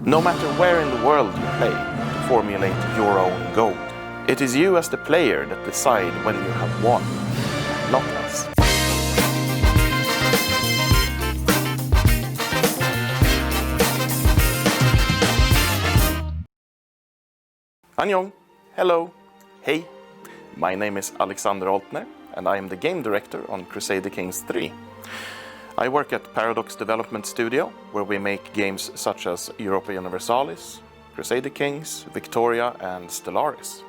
No matter where in the world you play, to formulate your own goal. It is you as the player that decide when you have won, not us. Annyeong, hello, hey, my name is Alexander Altner and I am the game director on Crusader Kings 3. I work at 패러독스 development studio where we make games such as Europa Universalis, Crusader Kings, Victoria and Stellaris.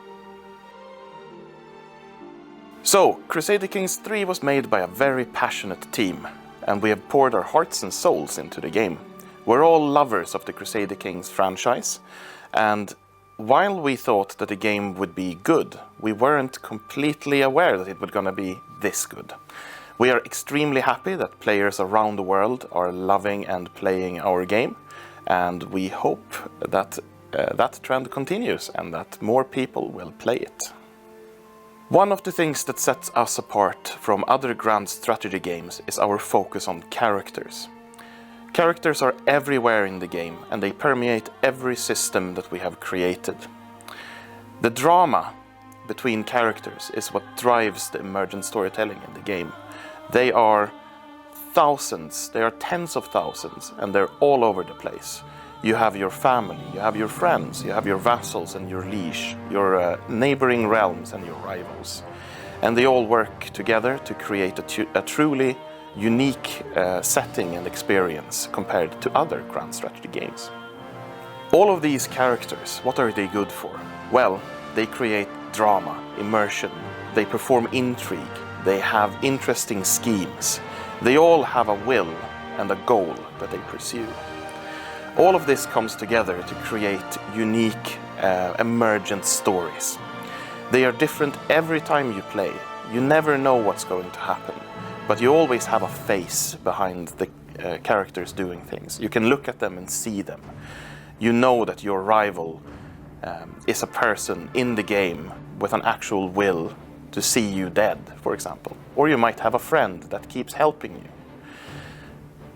So, Crusader Kings 3 was made by a very passionate team and we have poured our hearts and souls into the game. We're all lovers of the Crusader Kings franchise, and while we thought that the game would be good, we weren't completely aware that it was going to be this good. We are extremely happy that players around the world are loving and playing our game, and we hope that that trend continues and that more people will play it. One of the things that sets us apart from other grand strategy games is our focus on characters. Characters are everywhere in the game and they permeate every system that we have created. The drama between characters is what drives the emergent storytelling in the game. They are thousands, they are tens of thousands, and they're all over the place. You have your family, you have your friends, you have your vassals and your liege, your neighboring realms and your rivals. And they all work together to create a truly unique setting and experience compared to other grand strategy games. All of these characters, what are they good for? Well, they create drama, immersion, they perform intrigue, they have interesting schemes, they all have a will and a goal that they pursue. All of this comes together to create unique, emergent stories. They are different every time you play. You never know what's going to happen, but you always have a face behind the characters doing things. You can look at them and see them. You know that your rival is a person in the game with an actual will to see you dead, for example. Or you might have a friend that keeps helping you.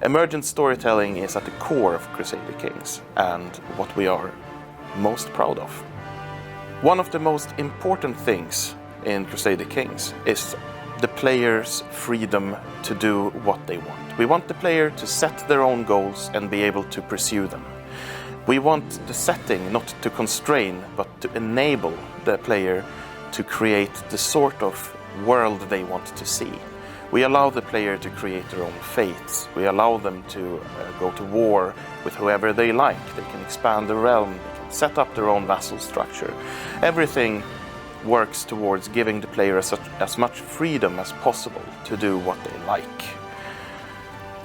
Emergent storytelling is at the core of Crusader Kings and what we are most proud of. One of the most important things in Crusader Kings is the player's freedom to do what they want. We want the player to set their own goals and be able to pursue them. We want the setting not to constrain, but to enable the player to create the sort of world they want to see. We allow the player to create their own fates. We allow them to go to war with whoever they like. They can expand the realm, they can set up their own vassal structure. Everything works towards giving the player as much freedom as possible to do what they like.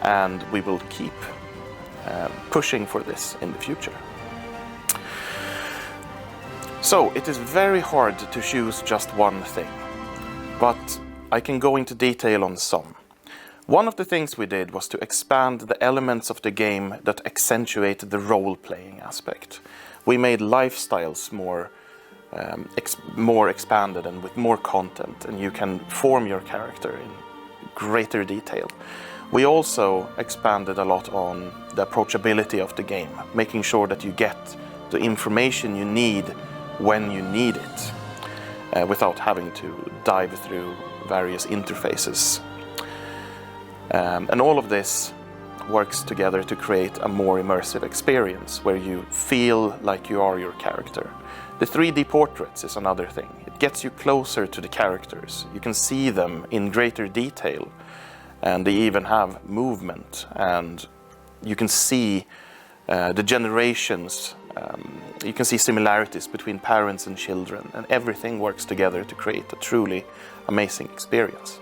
And we will keep pushing for this in the future. So, it is very hard to choose just one thing, but I can go into detail on some. One of the things we did was to expand the elements of the game that accentuate the role-playing aspect. We made lifestyles more expanded and with more content, and you can form your character in greater detail. We also expanded a lot on the approachability of the game, making sure that you get the information you need when you need it, without having to dive through various interfaces. And all of this works together to create a more immersive experience where you feel like you are your character. The 3D portraits is another thing. It gets you closer to the characters. You can see them in greater detail, and they even have movement, and you can see the generations. You can see similarities between parents and children, and everything works together to create a truly amazing experience.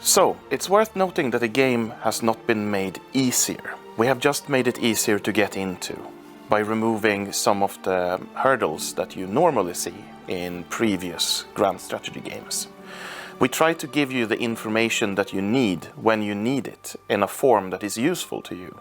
So, it's worth noting that the game has not been made easier. We have just made it easier to get into by removing some of the hurdles that you normally see in previous grand strategy games. We try to give you the information that you need when you need it in a form that is useful to you.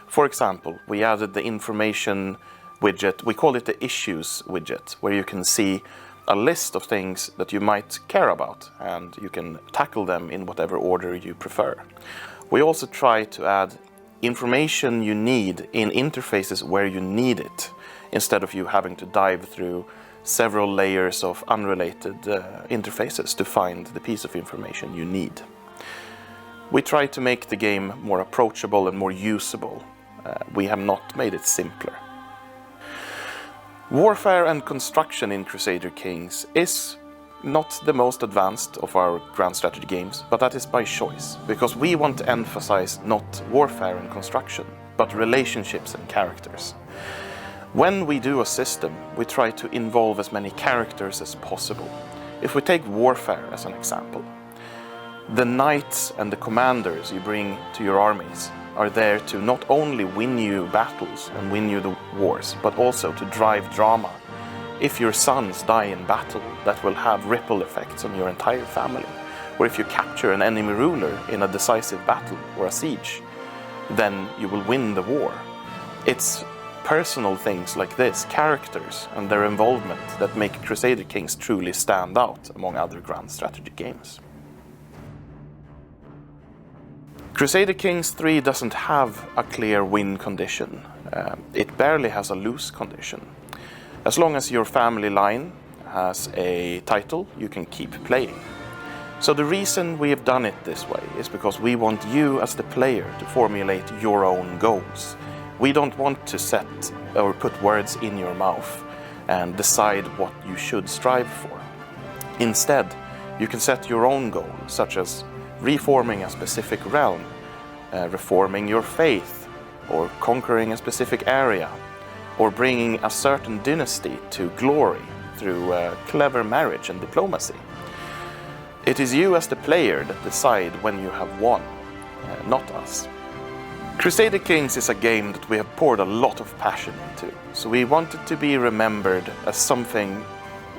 For example, we added the information widget, we call it the issues widget, where you can see a list of things that you might care about and you can tackle them in whatever order you prefer. We also try to add information you need in interfaces where you need it, instead of you having to dive through several layers of unrelated interfaces to find the piece of information you need. We try to make the game more approachable and more usable. We have not made it simpler. Warfare and construction in Crusader Kings is not the most advanced of our grand strategy games, but that is by choice, because we want to emphasize not warfare and construction, but relationships and characters. When we do a system, we try to involve as many characters as possible. If we take warfare as an example, the knights and the commanders you bring to your armies are there to not only win you battles and win you the wars, but also to drive drama. If your sons die in battle, that will have ripple effects on your entire family. Or if you capture an enemy ruler in a decisive battle or a siege, then you will win the war. It's personal things like this, characters and their involvement, that make Crusader Kings truly stand out among other grand strategy games. Crusader Kings 3 doesn't have a clear win condition. It barely has a lose condition. As long as your family line has a title, you can keep playing. So the reason we have done it this way is because we want you as the player to formulate your own goals. We don't want to set or put words in your mouth and decide what you should strive for. Instead, you can set your own goal, such as reforming a specific realm, reforming your faith, or conquering a specific area, or bringing a certain dynasty to glory through clever marriage and diplomacy. It is you as the player that decide when you have won, not us. Crusader Kings is a game that we have poured a lot of passion into, so we want it to be remembered as something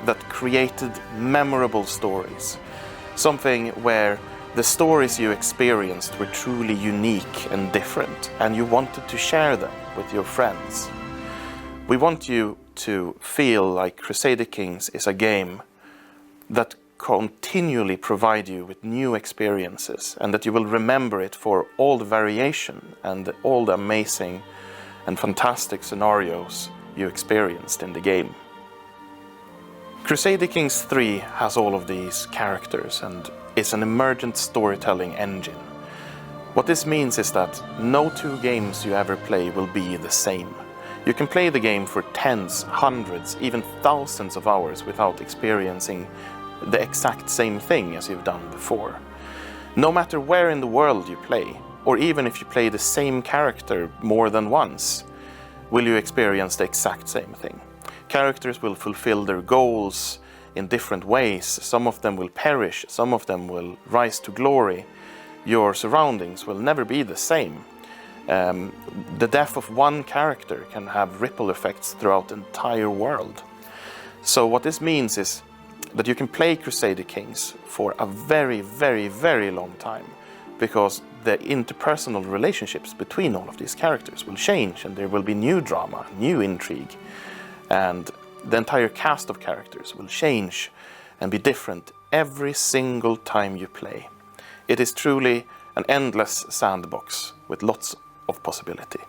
that created memorable stories, something where the stories you experienced were truly unique and different, and you wanted to share them with your friends. We want you to feel like Crusader Kings is a game that continually provides you with new experiences, and that you will remember it for all the variation and all the amazing and fantastic scenarios you experienced in the game. Crusader Kings 3 has all of these characters and is an emergent storytelling engine. What this means is that no two games you ever play will be the same. You can play the game for tens, hundreds, even thousands of hours without experiencing the exact same thing as you've done before. No matter where in the world you play, or even if you play the same character more than once, will you experience the exact same thing. Characters will fulfill their goals in different ways. Some of them will perish, some of them will rise to glory. Your surroundings will never be the same. The death of one character can have ripple effects throughout the entire world. So what this means is that you can play Crusader Kings for a very, very, very long time, because the interpersonal relationships between all of these characters will change, and there will be new drama, new intrigue, and the entire cast of characters will change and be different every single time you play. It is truly an endless sandbox with lots of possibility.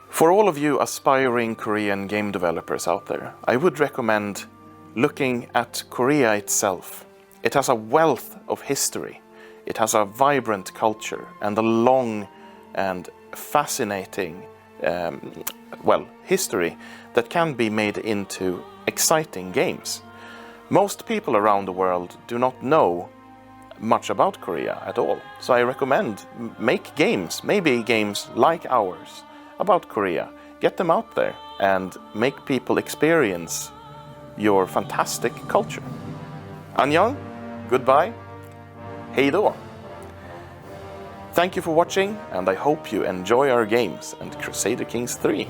For all of you aspiring Korean game developers out there, I would recommend looking at Korea itself. It has a wealth of history. It has a vibrant culture and a long and fascinating history that can be made into exciting games. Most people around the world do not know much about Korea at all. So I recommend make games, maybe games like ours, about Korea. Get them out there and make people experience your fantastic culture. Annyeong, goodbye, hej då. Thank you for watching, and I hope you enjoy our games and Crusader Kings 3.